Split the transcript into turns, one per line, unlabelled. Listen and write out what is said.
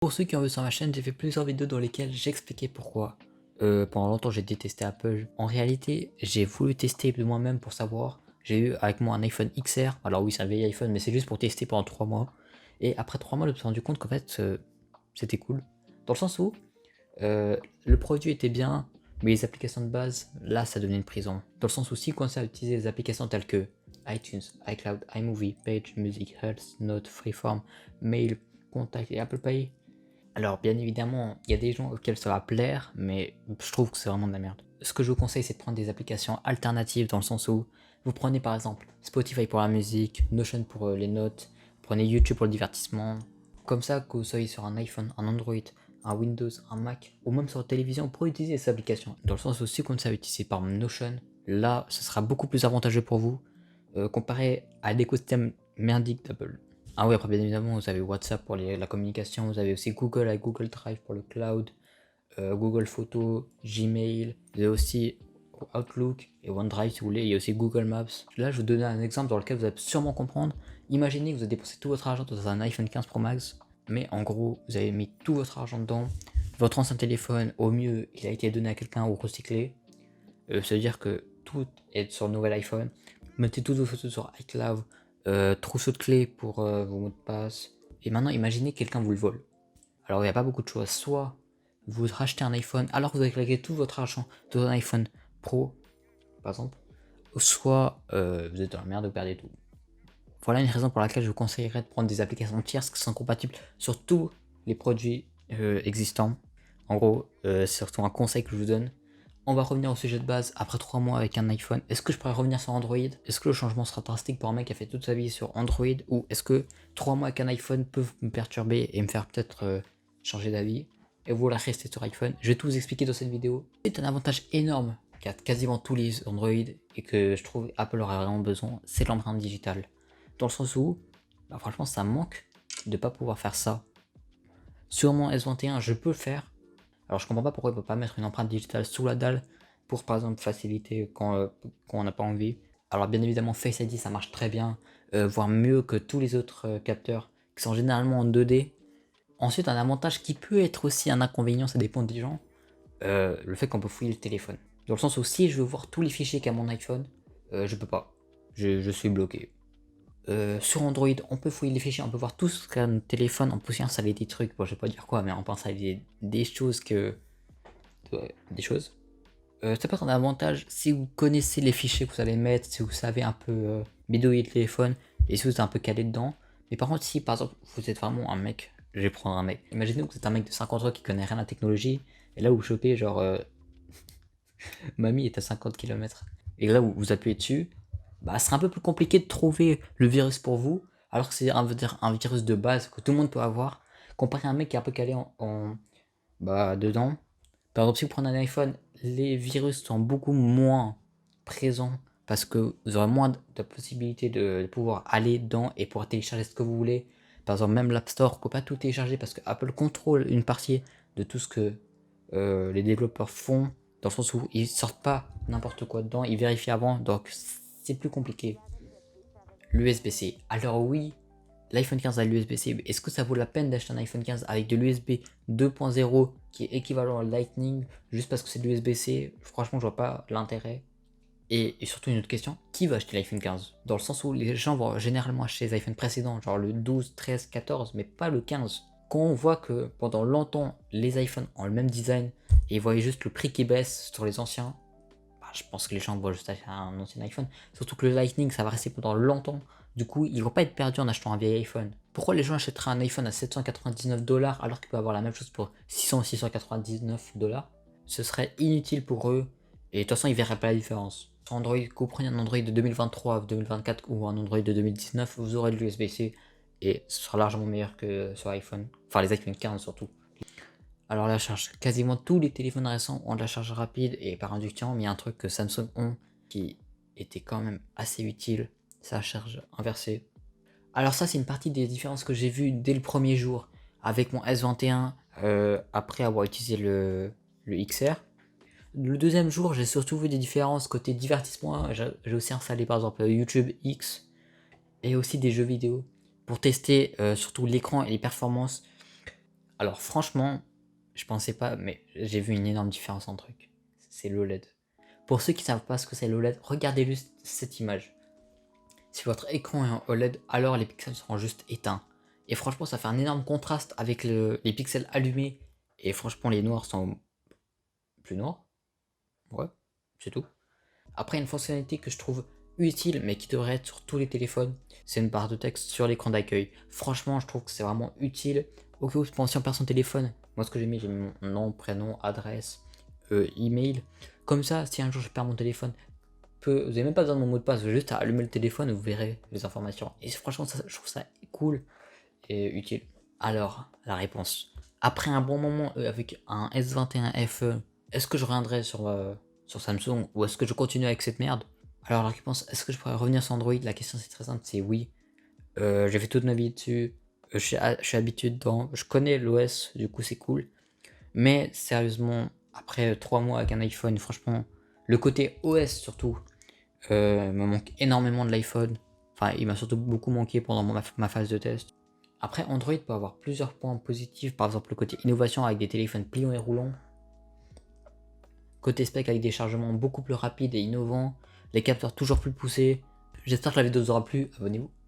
Pour ceux qui ont vu sur ma chaîne, j'ai fait plusieurs vidéos dans lesquelles j'expliquais pourquoi. Pendant longtemps, j'ai détesté Apple. En réalité, j'ai voulu tester de moi-même pour savoir. J'ai eu avec moi un iPhone XR. Alors oui, c'est un vieil iPhone, mais c'est juste pour tester pendant 3 mois. Et après 3 mois, je me suis rendu compte qu'en fait, c'était cool. Dans le sens où le produit était bien, mais les applications de base, là, ça devenait une prison. Dans le sens où si vous commencez à utiliser des applications telles que iTunes, iCloud, iMovie, Page, Music, Health, Note, Freeform, Mail, Contact et Apple Pay, alors bien évidemment, il y a des gens auxquels ça va plaire, mais je trouve que c'est vraiment de la merde. Ce que je vous conseille, c'est de prendre des applications alternatives dans le sens où vous prenez par exemple Spotify pour la musique, Notion pour les notes, prenez YouTube pour le divertissement. Comme ça, que vous soyez sur un iPhone, un Android, un Windows, un Mac, ou même sur la télévision, vous pourrez utiliser ces applications. Dans le sens où si vous commencez à utiliser par exemple Notion, là, ce sera beaucoup plus avantageux pour vous comparé à l'écosystème merdique d'Apple. Ah oui, après bien évidemment, vous avez WhatsApp pour la communication, vous avez aussi Google avec Google Drive pour le cloud, Google Photos, Gmail, vous avez aussi Outlook et OneDrive si vous voulez, il y a aussi Google Maps. Là, je vais vous donner un exemple dans lequel vous allez sûrement comprendre. Imaginez que vous avez dépensé tout votre argent dans un iPhone 15 Pro Max, mais en gros, vous avez mis tout votre argent dedans. Votre ancien téléphone, au mieux, il a été donné à quelqu'un ou recyclé. Ça veut dire que tout est sur le nouvel iPhone. Mettez toutes vos photos sur iCloud, trousseau de clés pour vos mots de passe. Et maintenant, imaginez que quelqu'un vous le vole. Alors, il n'y a pas beaucoup de choix. Soit vous rachetez un iPhone alors que vous avez claqué tout votre argent dans un iPhone Pro, par exemple, soit vous êtes dans la merde, vous perdez tout. Voilà une raison pour laquelle je vous conseillerais de prendre des applications tierces qui sont compatibles sur tous les produits existants. En gros, c'est surtout un conseil que je vous donne. On va revenir au sujet de base après 3 mois avec un iPhone. Est-ce que je pourrais revenir sur Android? Est-ce que le changement sera drastique pour un mec qui a fait toute sa vie sur Android? Ou est-ce que 3 mois avec un iPhone peuvent me perturber et me faire peut-être changer d'avis? Et voilà, rester sur iPhone. Je vais tout vous expliquer dans cette vidéo. C'est un avantage énorme qu'a quasiment tous les Android et que je trouve Apple aurait vraiment besoin, c'est l'empreinte digitale. Dans le sens où, bah franchement, ça me manque de pas pouvoir faire ça. Sur mon S21, je peux le faire. Alors je comprends pas pourquoi il peut pas mettre une empreinte digitale sous la dalle pour par exemple faciliter quand on n'a pas envie. Alors bien évidemment Face ID ça marche très bien, voire mieux que tous les autres capteurs qui sont généralement en 2D. Ensuite un avantage qui peut être aussi un inconvénient, ça dépend des gens, le fait qu'on peut fouiller le téléphone. Dans le sens où si je veux voir tous les fichiers qu'a mon iPhone, je peux pas. Je suis bloqué. Sur Android, on peut fouiller les fichiers, on peut voir tout ce qu'a notre téléphone, on peut aussi installer des trucs, bon je vais pas dire quoi, mais on peut installer des choses que... des choses. Ça peut être un avantage si vous connaissez les fichiers que vous allez mettre, si vous savez un peu bidouiller le téléphone, et si vous êtes un peu calé dedans. Mais par contre, si par exemple vous êtes vraiment un mec, je vais prendre un mec, imaginez que vous êtes un mec de 50 ans qui connaît rien à la technologie, et là vous chopez genre mamie est à 50 km, et là vous appuyez dessus, bah ce sera un peu plus compliqué de trouver le virus pour vous, alors que c'est un virus de base que tout le monde peut avoir, comparé à un mec qui est un peu calé bah, dedans. Par exemple, si vous prenez un iPhone, les virus sont beaucoup moins présents parce que vous aurez moins de possibilités de pouvoir aller dedans et pouvoir télécharger ce que vous voulez. Par exemple, même l'App Store, ne peut pas tout télécharger parce que Apple contrôle une partie de tout ce que les développeurs font, dans le sens où ils sortent pas n'importe quoi dedans, ils vérifient avant, donc c'est plus compliqué. L'USB-C. Alors oui, l'iPhone 15 a l'USB-C, mais est-ce que ça vaut la peine d'acheter un iPhone 15 avec de l'USB 2.0 qui est équivalent à Lightning juste parce que c'est de l'USB-C? Franchement, je vois pas l'intérêt. Et surtout une autre question, qui va acheter l'iPhone 15? Dans le sens où les gens vont généralement acheter les iPhones précédents, genre le 12, 13, 14, mais pas le 15. Quand on voit que pendant longtemps les iPhones ont le même design et ils voyaient juste le prix qui baisse sur les anciens, bah, je pense que les gens vont juste acheter un ancien iPhone. Surtout que le Lightning ça va rester pendant longtemps. Du coup, ils vont pas être perdus en achetant un vieil iPhone. Pourquoi les gens achèteraient un iPhone à 799$ alors qu'ils peuvent avoir la même chose pour 699$? Ce serait inutile pour eux et de toute façon ils verraient pas la différence. Sur Android, que vous preniez un Android de 2023, 2024 ou un Android de 2019, vous aurez de l'USB-C et ce sera largement meilleur que sur iPhone. Enfin les iPhone 15 surtout. Alors la charge, quasiment tous les téléphones récents ont de la charge rapide et par induction, mais il y a un truc que Samsung ont qui était quand même assez utile, c'est la charge inversée. Alors ça c'est une partie des différences que j'ai vues dès le premier jour avec mon S21 après avoir utilisé le XR. Le deuxième jour j'ai surtout vu des différences côté divertissement, j'ai aussi installé par exemple YouTube X et aussi des jeux vidéo pour tester surtout l'écran et les performances. Alors franchement, je pensais pas, mais j'ai vu une énorme différence en truc. C'est l'OLED. Pour ceux qui savent pas ce que c'est l'OLED, regardez juste cette image. Si votre écran est en OLED, alors les pixels seront juste éteints. Et franchement, ça fait un énorme contraste avec les pixels allumés. Et franchement, les noirs sont plus noirs. Ouais, c'est tout. Après, une fonctionnalité que je trouve utile, mais qui devrait être sur tous les téléphones, c'est une barre de texte sur l'écran d'accueil. Franchement, je trouve que c'est vraiment utile. Au cas où je pense si on perd son téléphone, moi ce que j'ai mis mon nom, prénom, adresse, email. Comme ça, si un jour je perds mon téléphone, vous n'avez même pas besoin de mon mot de passe, vous avez juste à allumer le téléphone et vous verrez les informations. Et franchement, je trouve ça cool et utile. Alors, la réponse. Après un bon moment avec un S21 FE, est-ce que je reviendrai sur Samsung ou est-ce que je continue avec cette merde? Alors, la réponse, est-ce que je pourrais revenir sur Android? La question c'est très simple, c'est oui. J'ai fait toute ma vie dessus, je suis habitué dedans, je connais l'OS, du coup c'est cool. Mais sérieusement, après 3 mois avec un iPhone, franchement, le côté OS surtout, me manque énormément de l'iPhone. Enfin, il m'a surtout beaucoup manqué pendant ma phase de test. Après, Android peut avoir plusieurs points positifs, par exemple le côté innovation avec des téléphones pliants et roulants, côté spec avec des chargements beaucoup plus rapides et innovants, les capteurs toujours plus poussés. J'espère que la vidéo vous aura plu, abonnez-vous.